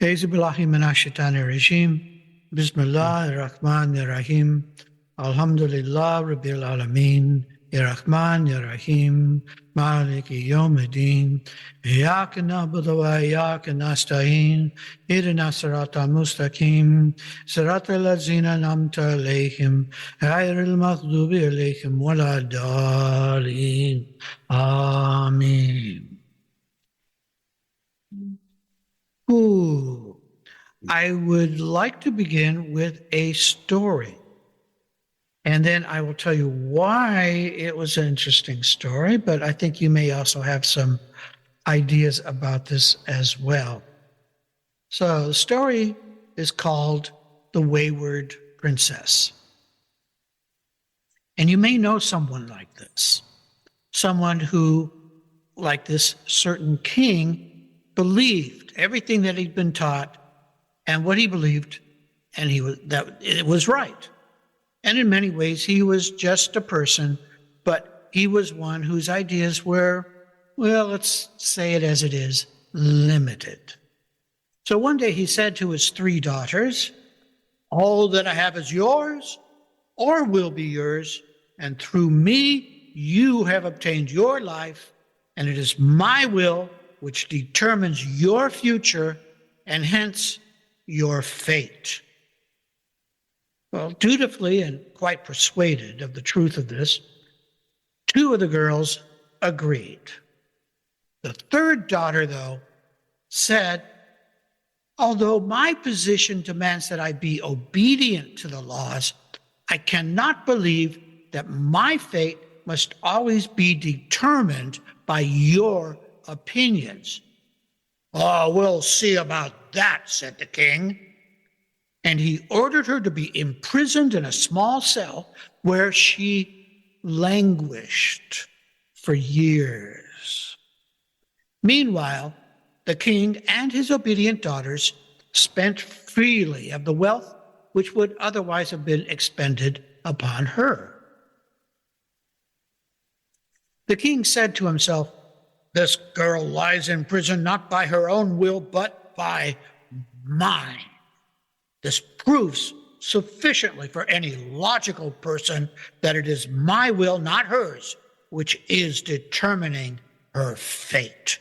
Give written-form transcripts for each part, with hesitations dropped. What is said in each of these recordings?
shaykhibrahim Bismillahirrahmanirrahim. Alhamdulillah Rabbil Alameen. Rahman Rahim. Maliki Yawmiddin. Iyyaka na'budu wa iyyaka nasta'in. Ihdina siratal mustaqim. Siratal ladzina an'amta alayhim. Ghayril maghdubi alayhim waladdallin. Amen. Ooh. I would like to begin with a story. And then I will tell you why it was an interesting story, but I think you may also have some ideas about this as well. So the story is called The Wayward Princess. And you may know someone like this, someone who, like this certain king, believed everything that he'd been taught and what he believed, and that it was right. And in many ways, he was just a person, but he was one whose ideas were, well, let's say it as it is, limited. So one day he said to his 3 daughters, "All that I have is yours, or will be yours, and through me you have obtained your life, and it is my will which determines your future, and hence your fate." Well, dutifully and quite persuaded of the truth of this, 2 of the girls agreed. The 3rd daughter, though, said, "Although my position demands that I be obedient to the laws, I cannot believe that my fate must always be determined by your opinions." "Oh, we'll see about that," said the king. And he ordered her to be imprisoned in a small cell where she languished for years. Meanwhile, the king and his obedient daughters spent freely of the wealth which would otherwise have been expended upon her. The king said to himself, "This girl lies in prison not by her own will, but by mine. This proves sufficiently for any logical person that it is my will, not hers, which is determining her fate."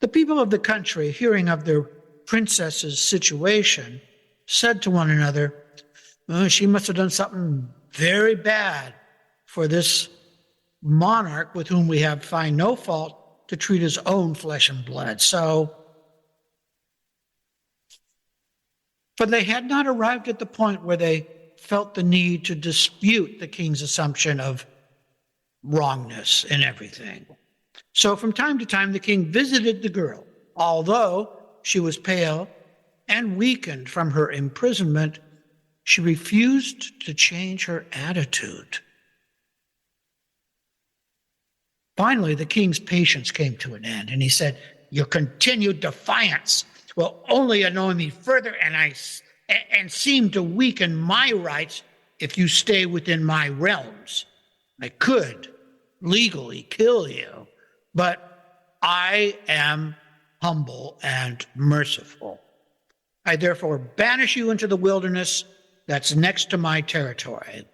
The people of the country, hearing of their princess's situation, said to one another, "She must have done something very bad for this monarch with whom we find no fault to treat his own flesh and blood." For they had not arrived at the point where they felt the need to dispute the king's assumption of wrongness in everything. So from time to time, the king visited the girl. Although she was pale and weakened from her imprisonment, she refused to change her attitude. Finally, the king's patience came to an end, and he said, "Your continued defiance will only annoy me further and seem to weaken my rights if you stay within my realms. I could legally kill you, but I am humble and merciful. I therefore banish you into the wilderness that's next to my territory.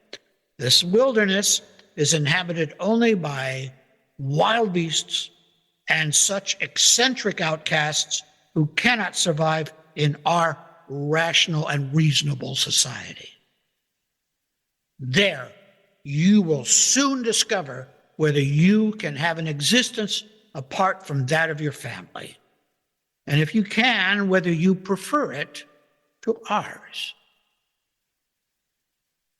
This wilderness is inhabited only by wild beasts and such eccentric outcasts who cannot survive in our rational and reasonable society. There, you will soon discover whether you can have an existence apart from that of your family, and if you can, whether you prefer it to ours."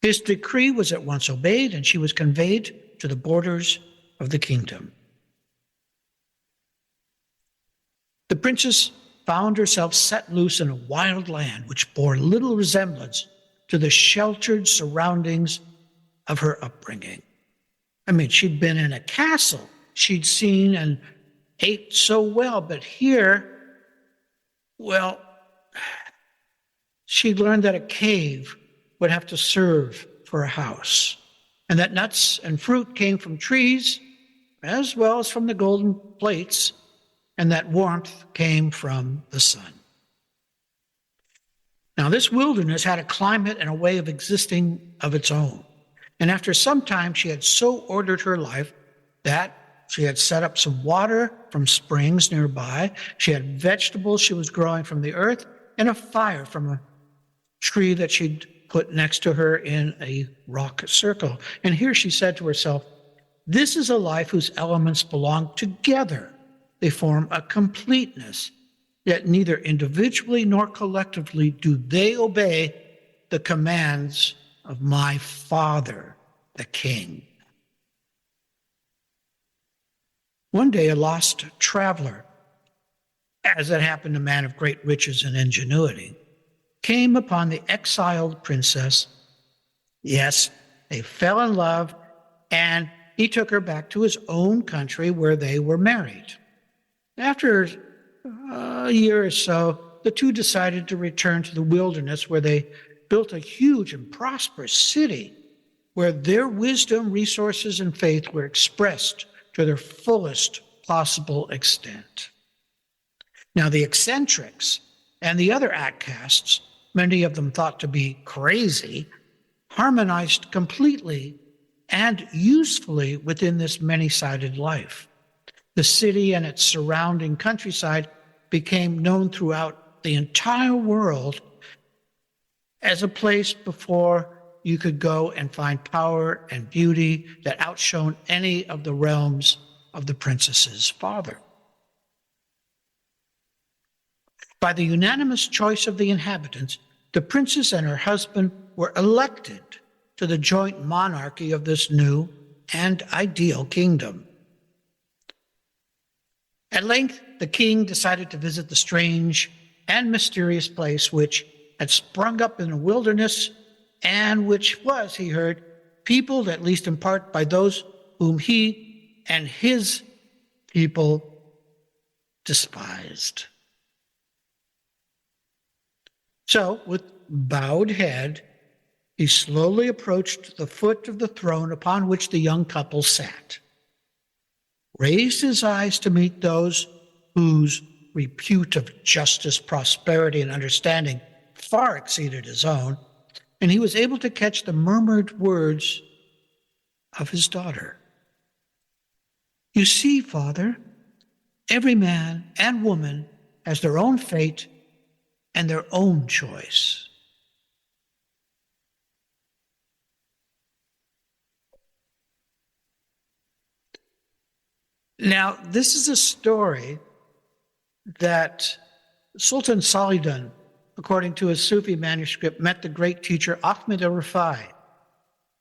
His decree was at once obeyed, and she was conveyed to the borders of the kingdom. The princess found herself set loose in a wild land which bore little resemblance to the sheltered surroundings of her upbringing. I mean, she'd been in a castle. She'd seen and ate so well, but here, well, she learned that a cave would have to serve for a house, and that nuts and fruit came from trees as well as from the golden plates and that warmth came from the sun. Now, this wilderness had a climate and a way of existing of its own. And after some time, she had so ordered her life that she had set up some water from springs nearby. She had vegetables she was growing from the earth and a fire from a tree that she'd put next to her in a rock circle. And here she said to herself, "This is a life whose elements belong together. They form a completeness. Yet neither individually nor collectively do they obey the commands of my father, the king." One day, a lost traveler, as it happened, a man of great riches and ingenuity, came upon the exiled princess. Yes, they fell in love, and he took her back to his own country where they were married. After a year or so, the two decided to return to the wilderness, where they built a huge and prosperous city where their wisdom, resources, and faith were expressed to their fullest possible extent. Now, the eccentrics and the other outcasts, many of them thought to be crazy, harmonized completely and usefully within this many-sided life. The city and its surrounding countryside became known throughout the entire world as a place before you could go and find power and beauty that outshone any of the realms of the princess's father. By the unanimous choice of the inhabitants, the princess and her husband were elected to the joint monarchy of this new and ideal kingdom. At length, the king decided to visit the strange and mysterious place which had sprung up in the wilderness, and which was, he heard, peopled, at least in part, by those whom he and his people despised. So, with bowed head, he slowly approached the foot of the throne upon which the young couple sat, raised his eyes to meet those whose repute of justice, prosperity, and understanding far exceeded his own, and he was able to catch the murmured words of his daughter. "You see, Father, every man and woman has their own fate and their own choice." Now, this is a story that Sultan Saladin, according to his Sufi manuscript, met the great teacher Ahmed al-Rifai,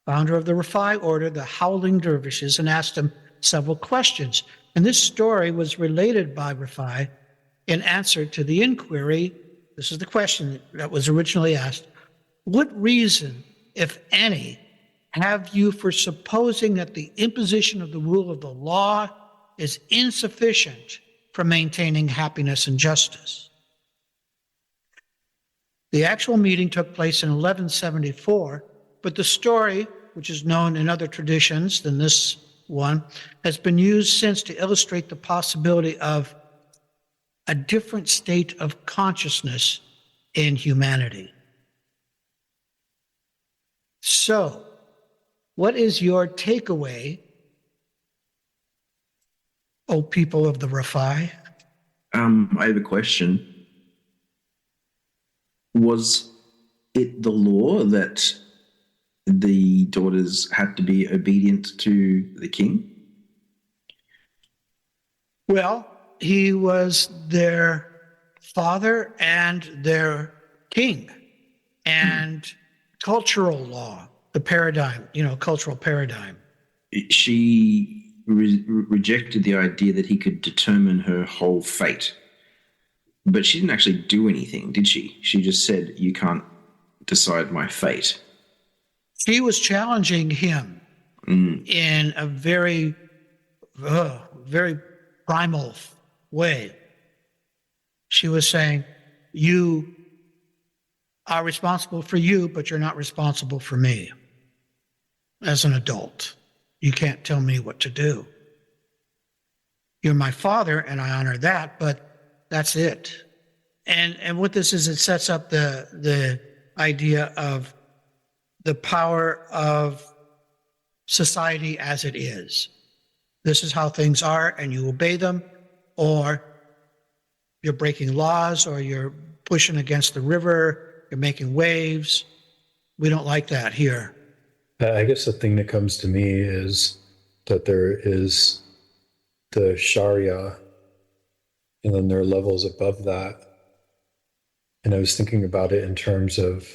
founder of the Rifai order, the Howling Dervishes, and asked him several questions. And this story was related by Rifai in answer to the inquiry. This is the question that was originally asked: "What reason, if any, have you for supposing that the imposition of the rule of the law is insufficient for maintaining happiness and justice?" The actual meeting took place in 1174, but the story, which is known in other traditions than this one, has been used since to illustrate the possibility of a different state of consciousness in humanity. So, what is your takeaway, O people of the Rifai? I have a question. Was it the law that the daughters had to be obedient to the king? Well, he was their father and their king, and cultural law, the paradigm, cultural paradigm. She rejected the idea that he could determine her whole fate. But she didn't actually do anything, did she? She just said, "You can't decide my fate." She was challenging him in a very, very primal way. She was saying, "You are responsible for you, but you're not responsible for me. As an adult, you can't tell me what to do." You're my father, and I honor that, but that's it. And what this is, it sets up the idea of the power of society as it is. This is how things are, and you obey them, or you're breaking laws, or you're pushing against the river, you're making waves. We don't like that here. I guess the thing that comes to me is that there is the Sharia, and then there are levels above that. And I was thinking about it in terms of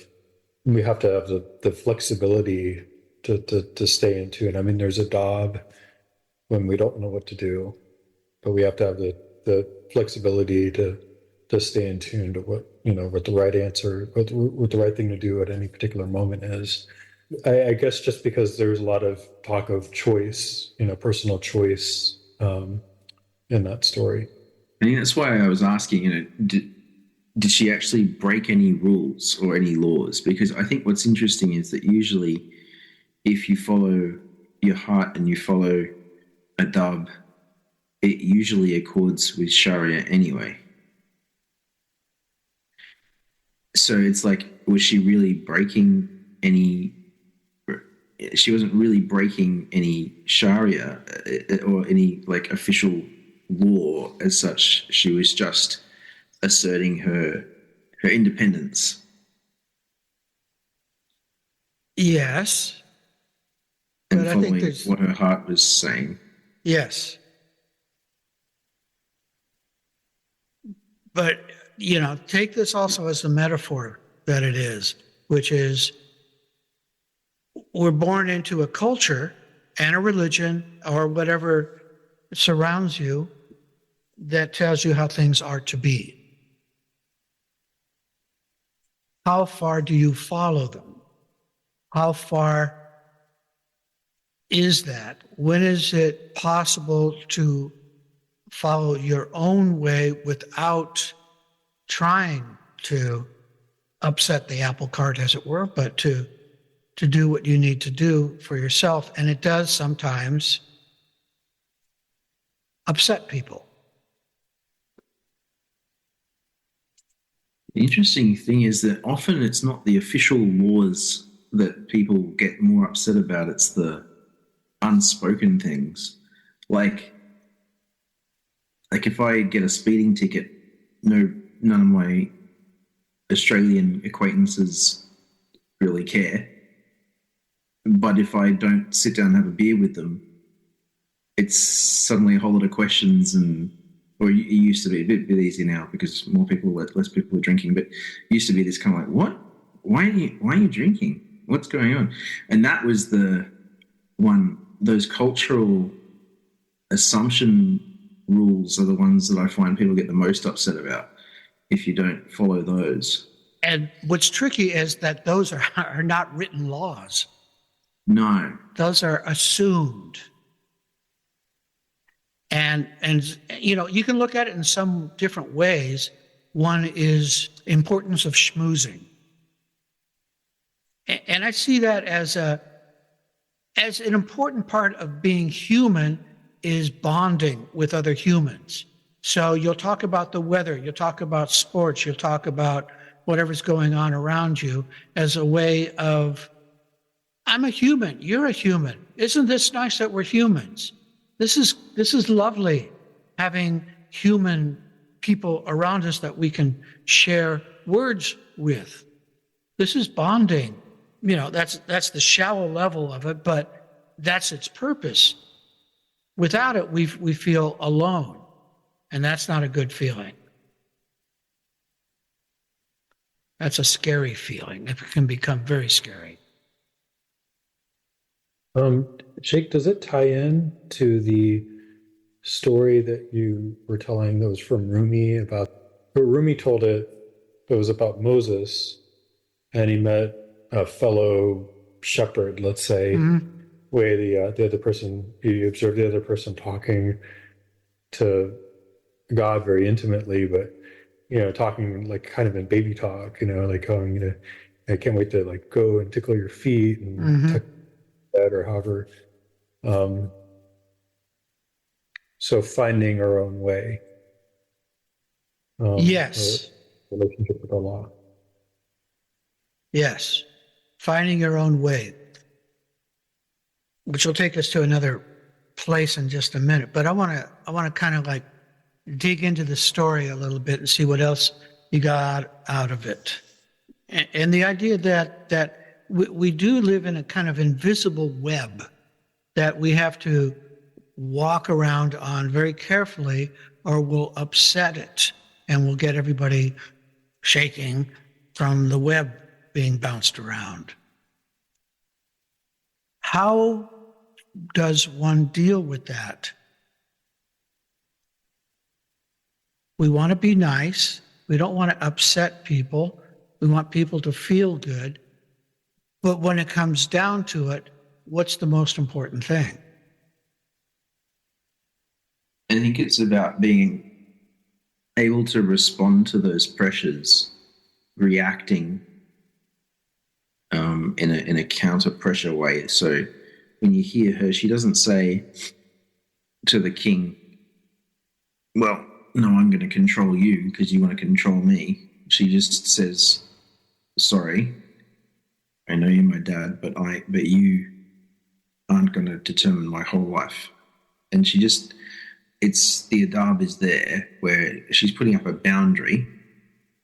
we have to have the flexibility to stay in tune. I mean, there's a adab when we don't know what to do, but we have to have the flexibility to stay in tune to what the right answer, what the right thing to do at any particular moment is. I guess just because there's a lot of talk of choice, personal choice in that story. I think that's why I was asking, did she actually break any rules or any laws? Because I think what's interesting is that usually if you follow your heart and you follow adab, it usually accords with Sharia anyway. So it's like, was she really breaking any? She wasn't really breaking any Sharia or any like official law as such. She was just asserting her independence. Yes. And But I following think there's, what her heart was saying. yes. But, take this also as the metaphor that it is, which is we're born into a culture and a religion or whatever surrounds you that tells you how things are to be. How far do you follow them? How far is that? When is it possible to follow your own way without trying to upset the apple cart, as it were, but to do what you need to do for yourself? And it does sometimes upset people. The interesting thing is that often it's not the official laws that people get more upset about, it's the unspoken things. Like if I get a speeding ticket, none of my Australian acquaintances really care. But if I don't sit down and have a beer with them, it's suddenly a whole lot of questions, or it used to be a bit easier now because less people are drinking, but it used to be this kind of like, what? Why are you drinking? What's going on? And that was those cultural assumption rules are the ones that I find people get the most upset about if you don't follow those. And what's tricky is that those are not written laws. No. Those are assumed. And you can look at it in some different ways. One is importance of schmoozing. And I see that as an important part of being human is bonding with other humans. So you'll talk about the weather, you'll talk about sports, you'll talk about whatever's going on around you as a way of, I'm a human, you're a human. Isn't this nice that we're humans? This is lovely, having human people around us that we can share words with. This is bonding. That's the shallow level of it, but that's its purpose. Without it, we feel alone, and that's not a good feeling. That's a scary feeling. It can become very scary. Jake, does it tie in to the story that you were telling that was from Rumi about, but Rumi told it was about Moses, and he met a fellow shepherd, let's say, where the other person, he observed the other person talking to God very intimately, but talking like kind of in baby talk, like going, I can't wait to like go and tickle your feet and tuck that or however. So finding our own way. Yes. Relationship with Allah. Yes. Finding your own way, which will take us to another place in just a minute. But I want to kind of like dig into the story a little bit and see what else you got out of it. And the idea that we do live in a kind of invisible web that we have to walk around on very carefully, or we'll upset it and we'll get everybody shaking from the web being bounced around. How does one deal with that? We want to be nice. We don't want to upset people. We want people to feel good. But when it comes down to it, what's the most important thing? I think it's about being able to respond to those pressures, reacting in a counter pressure way. So when you hear her, she doesn't say to the king, well, no, I'm going to control you because you want to control me. She just says, sorry, I know you're my dad, but you aren't going to determine my whole life. And it's the adab is there where she's putting up a boundary,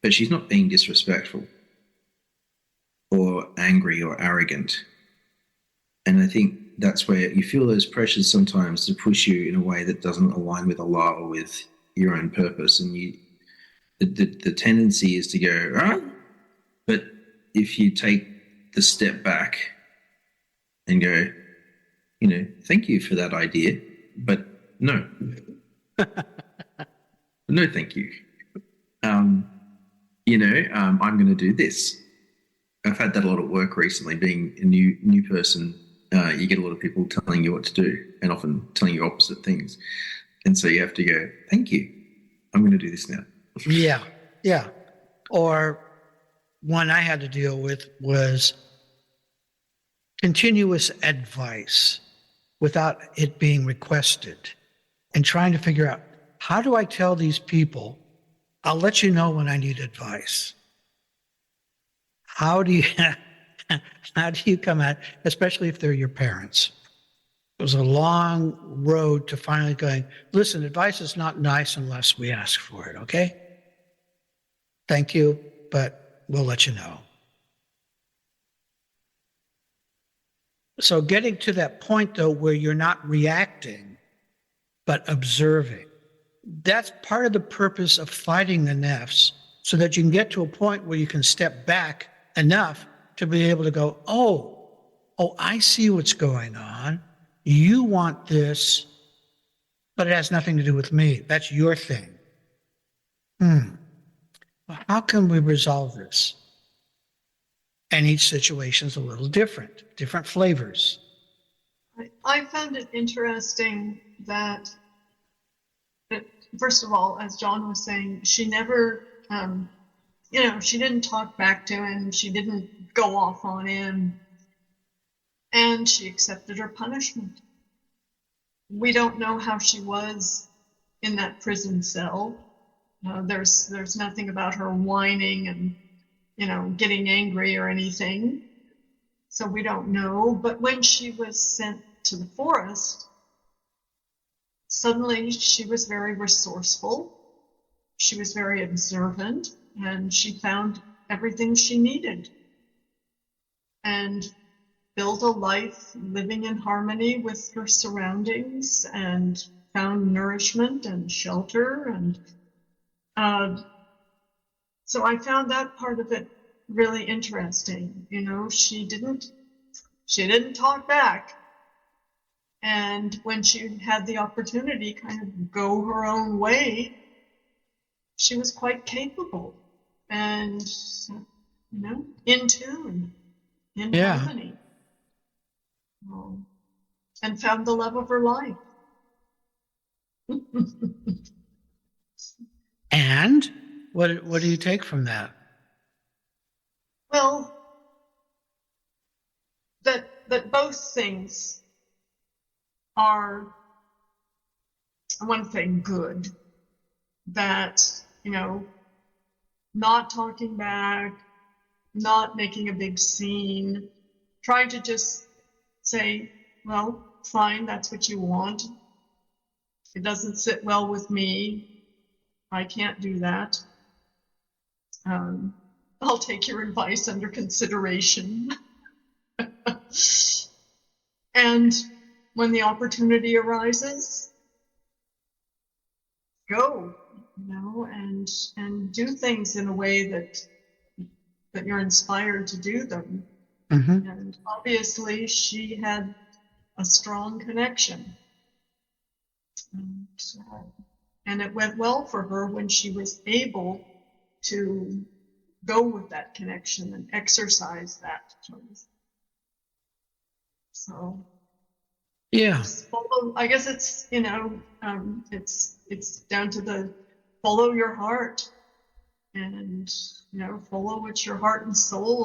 but she's not being disrespectful or angry or arrogant. And I think that's where you feel those pressures sometimes to push you in a way that doesn't align with Allah or with your own purpose. And the tendency is to go, ah. But if you take the step back and go, thank you for that idea, but no. No, thank you. I'm going to do this. I've had that a lot at work recently. Being a new person, you get a lot of people telling you what to do and often telling you opposite things. And so you have to go, thank you. I'm going to do this now. Yeah. Or one I had to deal with was continuous advice without it being requested, and trying to figure out, how do I tell these people, I'll let you know when I need advice? How do you come at, especially if they're your parents? It was a long road to finally going, listen, advice is not nice unless we ask for it, okay? Thank you, but we'll let you know. So getting to that point, though, where you're not reacting, but observing, that's part of the purpose of fighting the nafs, so that you can get to a point where you can step back enough to be able to go, oh, I see what's going on. You want this, but it has nothing to do with me. That's your thing. Well, how can we resolve this? And each situation's a little different flavors. I found it interesting that, first of all, as John was saying, she never, she didn't talk back to him. She didn't go off on him. And she accepted her punishment. We don't know how she was in that prison cell. There's nothing about her whining and, getting angry or anything. So we don't know. But when she was sent to the forest, suddenly she was very resourceful. She was very observant, and she found everything she needed and built a life living in harmony with her surroundings, and found nourishment and shelter. And so I found that part of it really interesting. She didn't talk back. And when she had the opportunity to kind of go her own way, she was quite capable and, in tune, in harmony, and found the love of her life. And what do you take from that? Well, that both things are want to say good, that, not talking back, not making a big scene, trying to just say, well, fine, that's what you want. It doesn't sit well with me. I can't do that. I'll take your advice under consideration. And when the opportunity arises, go, and do things in a way that you're inspired to do them. Mm-hmm. And obviously, she had a strong connection. And it went well for her when she was able to go with that connection and exercise that choice. So, Yeah. follow, I guess it's, it's down to the follow your heart, and, follow what your heart and soul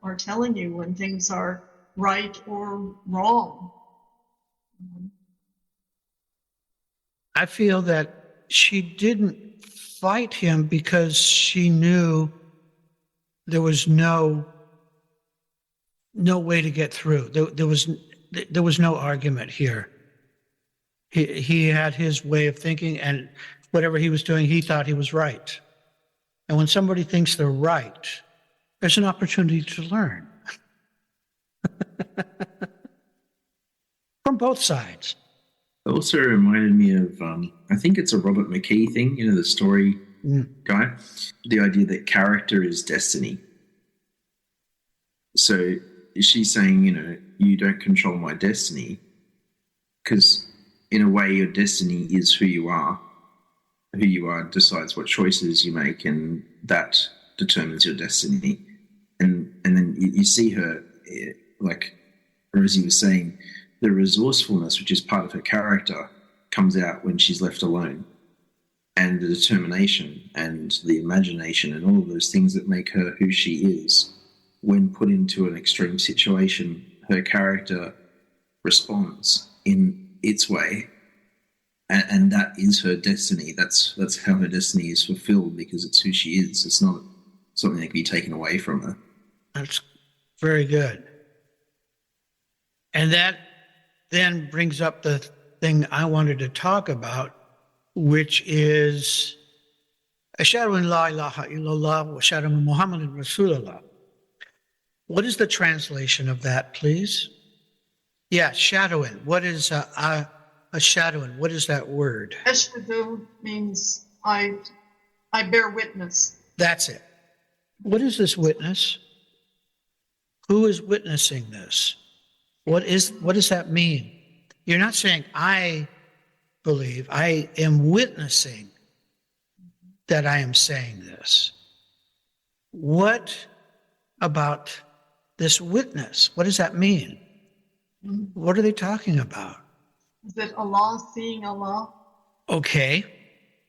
are telling you when things are right or wrong. I feel that she didn't fight him because she knew there was no way to get through. There was no argument here. He had his way of thinking, and whatever he was doing, he thought he was right. And when somebody thinks they're right, there's an opportunity to learn from both sides. It also reminded me of, I think it's a Robert McKee thing, the story guy, the idea that character is destiny. So she's saying, you don't control my destiny, because in a way your destiny is who you are. Who you are decides what choices you make, and that determines your destiny. And then you see her, like Rosie was saying, the resourcefulness, which is part of her character, comes out when she's left alone. And the determination and the imagination and all of those things that make her who she is, when put into an extreme situation, her character responds in its way. And that is her destiny. That's how her destiny is fulfilled, because it's who she is. It's not something that can be taken away from her. That's very good. And that then brings up the thing I wanted to talk about, which is Ashhadu an la ilaha illallah wa ashhadu anna Muhammadan Rasulullah. What is the translation of that, please? Yeah, shadowing. What is a shadowing? What is that word? Ashhadu means I bear witness. That's it. What is this witness? Who is witnessing this? What does that mean? You're not saying I believe. I am witnessing that I am saying this. What about this witness? What does that mean? What are they talking about? Is it Allah seeing Allah? Okay.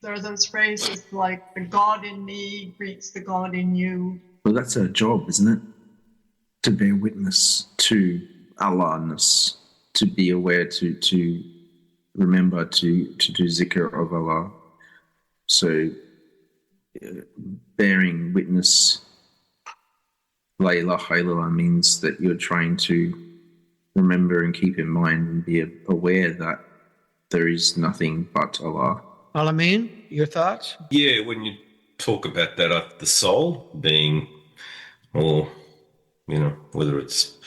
There are those phrases like the God in me greets the God in you. Well, that's our job, isn't it? To bear witness to Allahness, to be aware, to remember, to do zikr of Allah. So, bearing witness, La ilaha illallah, means that you're trying to remember and keep in mind and be aware that there is nothing but Allah. Alameen, your thoughts? Yeah, when you talk about that, the soul being, or, whether it's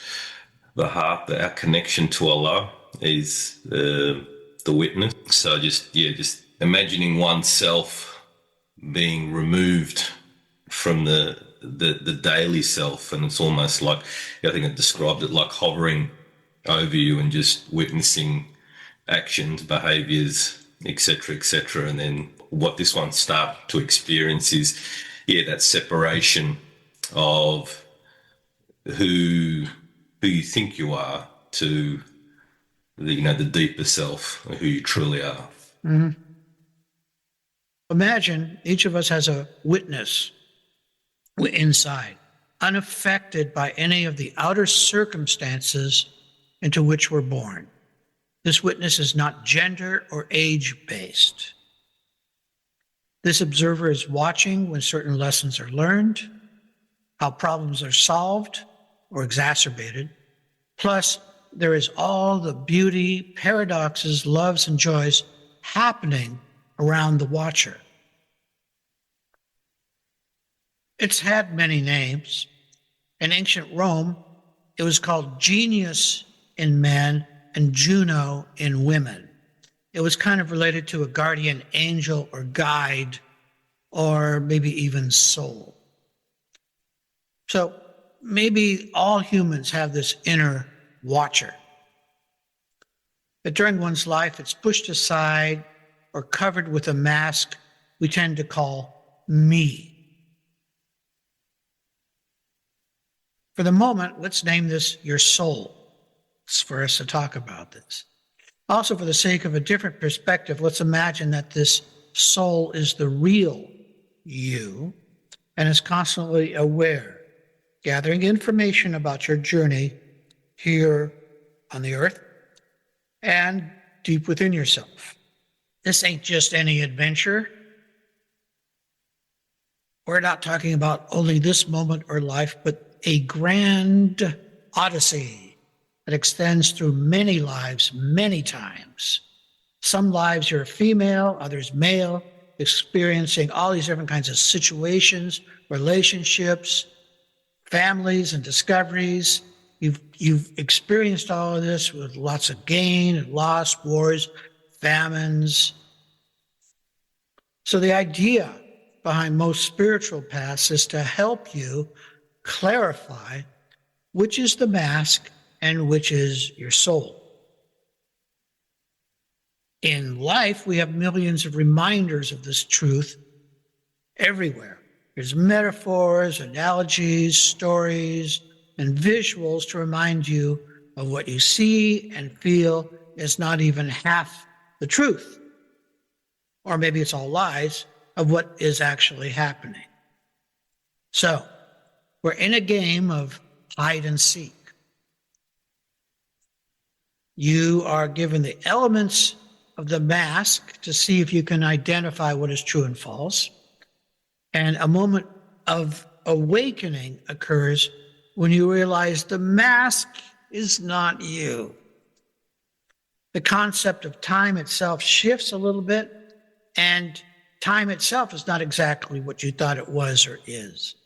the heart, our connection to Allah is the witness. So just imagining oneself being removed from the daily self, and it's almost like, I think I described it like hovering over you and just witnessing actions, behaviours, etc., and then what this one start to experience is, that separation of who you think you are to the deeper self, who you truly are. Mm-hmm. Imagine each of us has a witness inside, unaffected by any of the outer circumstances into which we're born. This witness is not gender or age-based. This observer is watching when certain lessons are learned, how problems are solved or exacerbated. Plus, there is all the beauty, paradoxes, loves, and joys happening around the watcher. It's had many names. In ancient Rome, it was called genius in men and Juno in women. It was kind of related to a guardian angel or guide, or maybe even soul. So maybe all humans have this inner watcher. But during one's life, it's pushed aside or covered with a mask we tend to call me. For the moment, let's name this your soul. It's for us to talk about this. Also, for the sake of a different perspective, let's imagine that this soul is the real you and is constantly aware, gathering information about your journey here on the earth and deep within yourself. This ain't just any adventure. We're not talking about only this moment or life, but a grand odyssey that extends through many lives, many times. Some lives you're female, others male, experiencing all these different kinds of situations, relationships, families, and discoveries. You've experienced all of this with lots of gain and loss, wars, famines. So the idea behind most spiritual paths is to help you clarify which is the mask and which is your soul. In life, we have millions of reminders of this truth everywhere. There's metaphors, analogies, stories, and visuals to remind you of what you see and feel is not even half the truth. Or maybe it's all lies of what is actually happening. So, we're in a game of hide and seek. You are given the elements of the mask to see if you can identify what is true and false. And a moment of awakening occurs when you realize the mask is not you. The concept of time itself shifts a little bit, and time itself is not exactly what you thought it was or is.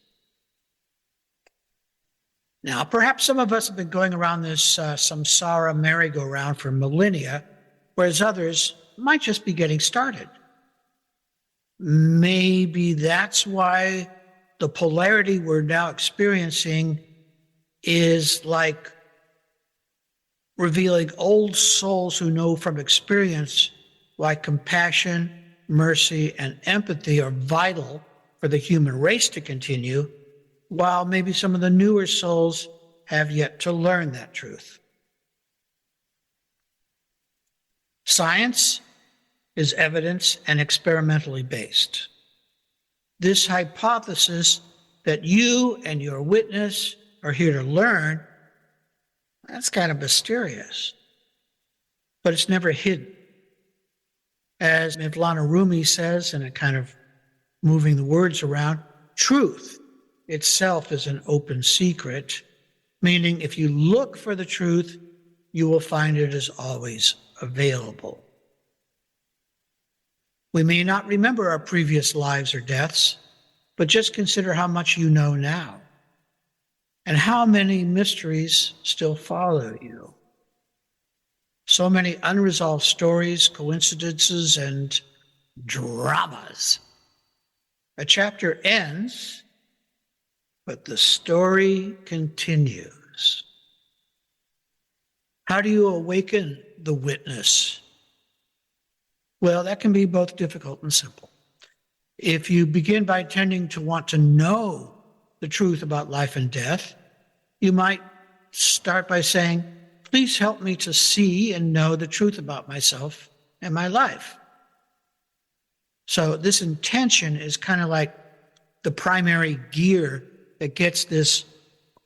Now, perhaps some of us have been going around this samsara merry-go-round for millennia, whereas others might just be getting started. Maybe that's why the polarity we're now experiencing is like revealing old souls who know from experience why compassion, mercy, and empathy are vital for the human race to continue, while maybe some of the newer souls have yet to learn that truth. Science is evidence and experimentally based. This hypothesis that you and your witness are here to learn, that's kind of mysterious, but it's never hidden. As Mevlana Rumi says, in a kind of moving the words around, truth itself is an open secret, meaning if you look for the truth, you will find it is always available. We may not remember our previous lives or deaths, but just consider how much you know now and how many mysteries still follow you. So many unresolved stories, coincidences, and dramas. A chapter ends, but the story continues. How do you awaken the witness? Well, that can be both difficult and simple. If you begin by tending to want to know the truth about life and death, you might start by saying, please help me to see and know the truth about myself and my life. So this intention is kind of like the primary gear that gets this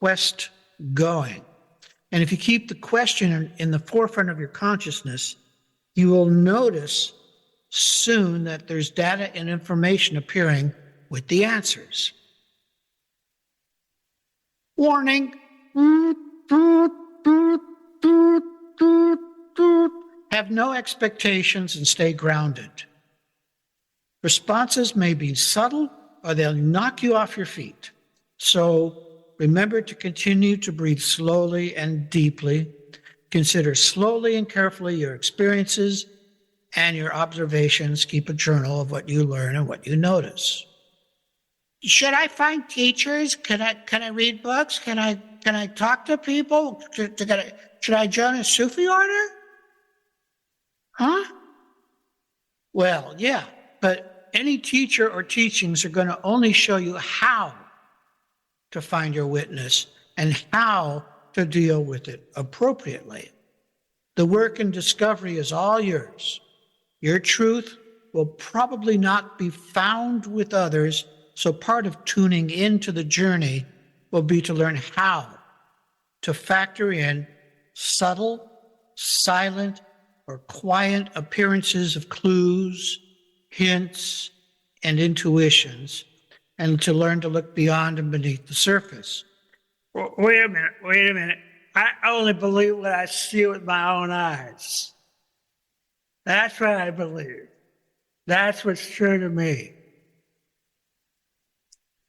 quest going. And if you keep the question in the forefront of your consciousness, you will notice soon that there's data and information appearing with the answers. Warning. Have no expectations and stay grounded. Responses may be subtle or they'll knock you off your feet. So remember to continue to breathe slowly and deeply. Consider slowly and carefully your experiences and your observations. Keep a journal of what you learn and what you notice. Should I find teachers? Can I read books? Can I talk to people? Should I join a Sufi order? Huh? Well, yeah, but any teacher or teachings are going to only show you how to find your witness and how to deal with it appropriately. The work and discovery is all yours. Your truth will probably not be found with others, so part of tuning into the journey will be to learn how to factor in subtle, silent, or quiet appearances of clues, hints, and intuitions, and to learn to look beyond and beneath the surface. Wait a minute. I only believe what I see with my own eyes. That's what I believe. That's what's true to me.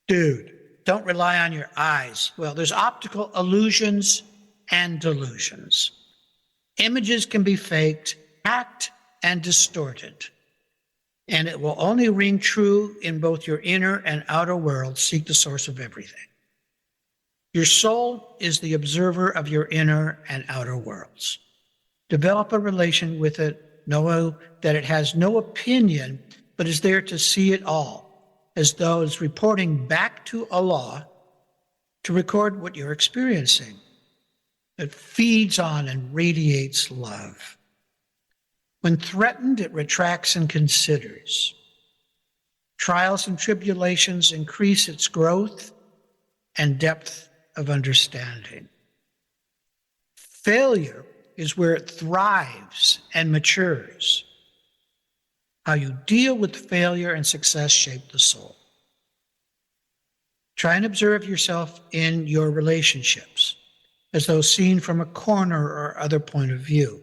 Dude, don't rely on your eyes. Well, there's optical illusions and delusions. Images can be faked, hacked, and distorted. And it will only ring true in both your inner and outer world. Seek the source of everything. Your soul is the observer of your inner and outer worlds. Develop a relation with it. Know that it has no opinion, but is there to see it all, as though it's reporting back to Allah to record what you're experiencing. It feeds on and radiates love. When threatened, it retracts and considers. Trials and tribulations increase its growth and depth of understanding. Failure is where it thrives and matures. How you deal with failure and success shape the soul. Try and observe yourself in your relationships, as though seen from a corner or other point of view.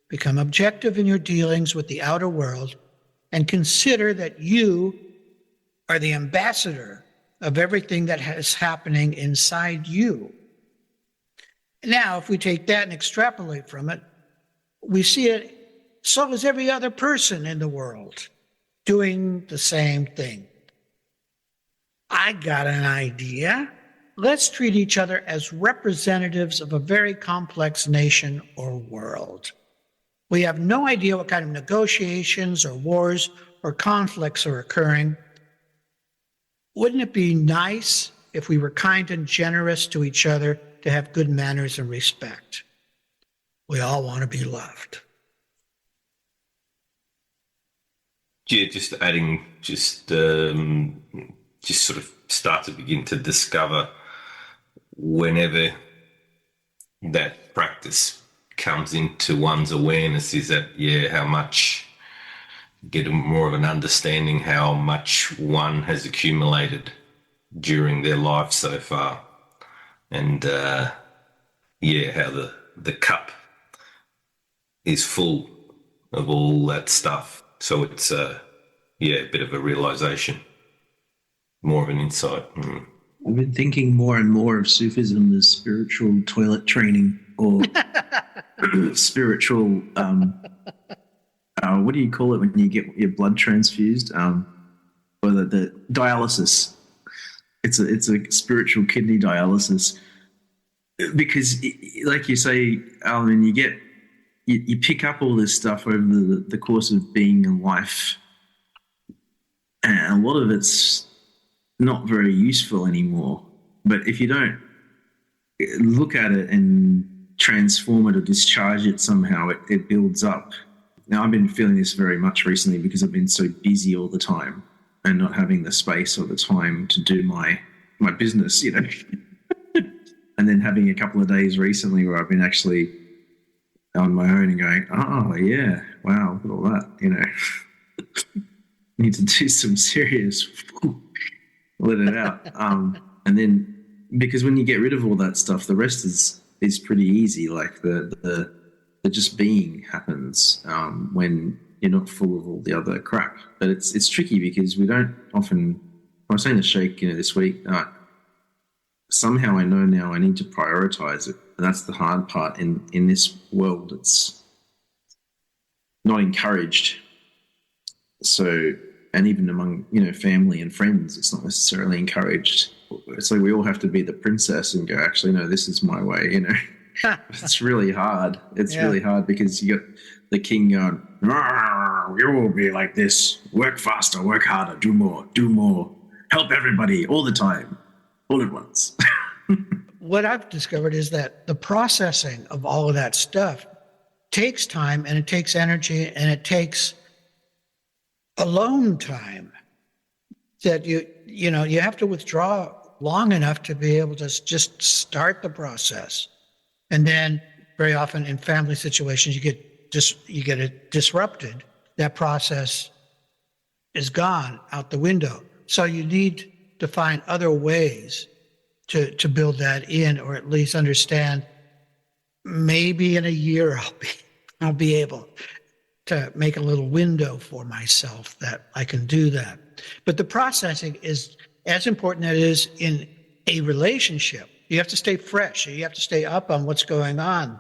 Become objective in your dealings with the outer world and consider that you are the ambassador of everything that is happening inside you. Now, if we take that and extrapolate from it, we see it, so is every other person in the world doing the same thing. I got an idea. Let's treat each other as representatives of a very complex nation or world. We have no idea what kind of negotiations or wars or conflicts are occurring. Wouldn't it be nice if we were kind and generous to each other, to have good manners and respect? We all want to be loved. Yeah, just adding, just sort of start to begin to discover whenever that practice comes into one's awareness, is that, how much, get more of an understanding how much one has accumulated during their life so far. And, how the cup is full of all that stuff. So it's, a bit of a realization, more of an insight. I've been thinking more and more of Sufism as spiritual toilet training, or spiritual, what do you call it when you get your blood transfused? Or the dialysis. It's a spiritual kidney dialysis. Because, like you say, Alan, you pick up all this stuff over the course of being in life, and a lot of it's not very useful anymore. But if you don't look at it and transform it or discharge it somehow, it builds up. Now, I've been feeling this very much recently because I've been so busy all the time and not having the space or the time to do my business, And then having a couple of days recently where I've been actually on my own and going, oh, yeah, wow, look at all that, you know. Need to do some serious, let it out. And then, because when you get rid of all that stuff, the rest is pretty easy. Like the just being happens when you're not full of all the other crap. But it's tricky because we don't often. I was saying to Sheikh, this week, somehow I know now I need to prioritize it. And that's the hard part in this world. It's not encouraged. So, and even among, family and friends, it's not necessarily encouraged. It's like we all have to be the princess and go, actually, no, this is my way, It's really hard. It's really hard because you got the king going, you will be like this. Work faster, work harder, do more. Help everybody all the time, all at once. What I've discovered is that the processing of all of that stuff takes time, and it takes energy, and it takes alone time that you have to withdraw long enough to be able to just start the process. And then very often in family situations, you get it disrupted. That process is gone out the window. So you need to find other ways to build that in, or at least understand maybe in a year I'll be able to make a little window for myself that I can do that. But the processing is as important as it is in a relationship. You have to stay fresh. You have to stay up on what's going on.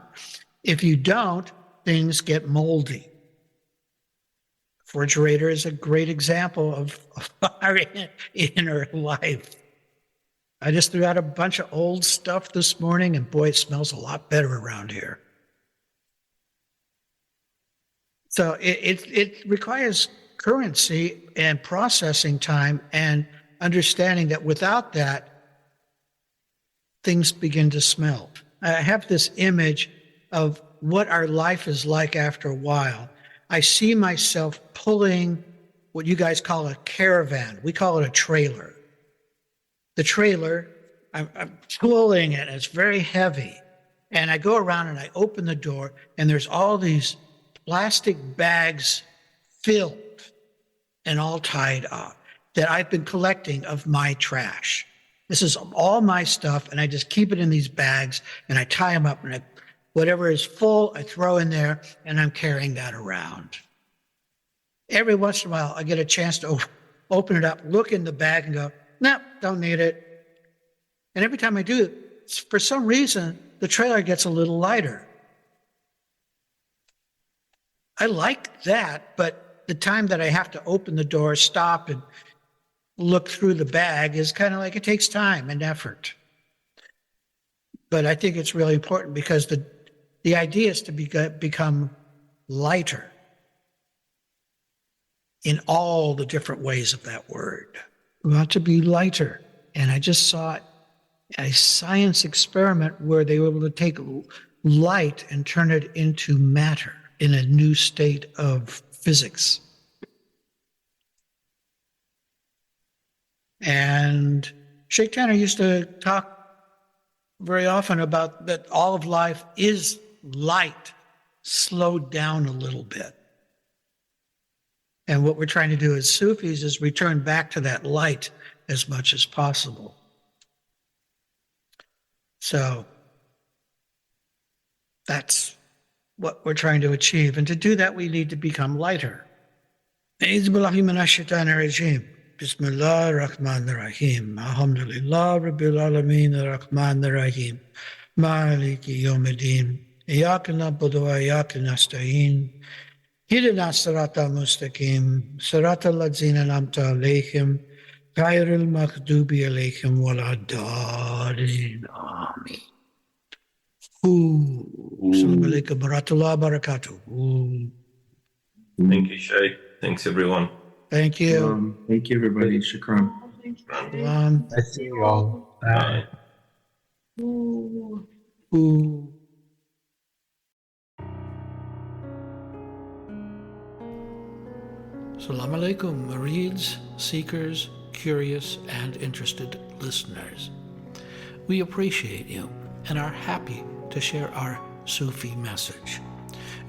If you don't, things get moldy. Refrigerator is a great example of our inner life. I just threw out a bunch of old stuff this morning, and boy, it smells a lot better around here. So it requires currency and processing time and understanding that without that, things begin to smell. I have this image of what our life is like after a while. I see myself pulling what you guys call a caravan. We call it a trailer. The trailer, I'm pulling it, and it's very heavy. And I go around and I open the door, and there's all these plastic bags filled and all tied up that I've been collecting of my trash. This is all my stuff, and I just keep it in these bags, and I tie them up, and whatever is full, I throw in there, and I'm carrying that around. Every once in a while, I get a chance to open it up, look in the bag, and go, nope, don't need it. And every time I do, for some reason, the trailer gets a little lighter. I like that, but the time that I have to open the door, stop, and look through the bag is kind of like it takes time and effort. But I think it's really important because the idea is to become lighter in all the different ways of that word. We want to be lighter. And I just saw a science experiment where they were able to take light and turn it into matter in a new state of physics. And Sheikh Tanner used to talk very often about that all of life is light, slowed down a little bit. And what we're trying to do as Sufis is return back to that light as much as possible. So that's what we're trying to achieve. And to do that, we need to become lighter. Bismillah ar-Rahman ar-Rahim. Alhamdulillah Rabbil Alameen ar-Rahman ar-Rahim. Maliki Yawmiddin. Iyaka na'budu wa iyaka nasta'in. Ihdina as-sirata al-mustaqim. Sirata allazina an'amta alayhim. Ghayril maghdubi alayhim waladdallin. Amin. Salaam Alaykum wa rahmatullahi wa barakatuh. Thank you, Sheikh. Thanks, everyone. Thank you. Thank you, everybody. Shukran. I see you all. Bye. Ooh. Ooh. Salaam Alaykum, murids, seekers, curious, and interested listeners. We appreciate you. and are happy to share our Sufi message.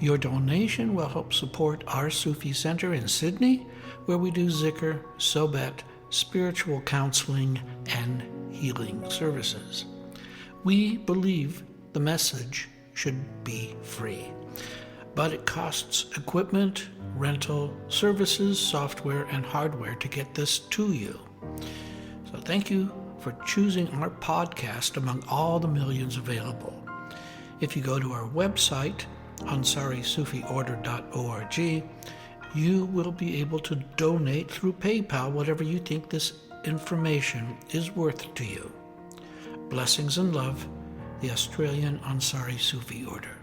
Your donation will help support our Sufi Center in Sydney, where we do zikr, sohbet, spiritual counseling, and healing services. We believe the message should be free, but it costs equipment, rental, services, software, and hardware to get this to you. So thank you for choosing our podcast among all the millions available. If you go to our website, AnsariSufiOrder.org, you will be able to donate through PayPal whatever you think this information is worth to you. Blessings and love, the Australian Ansari Sufi Order.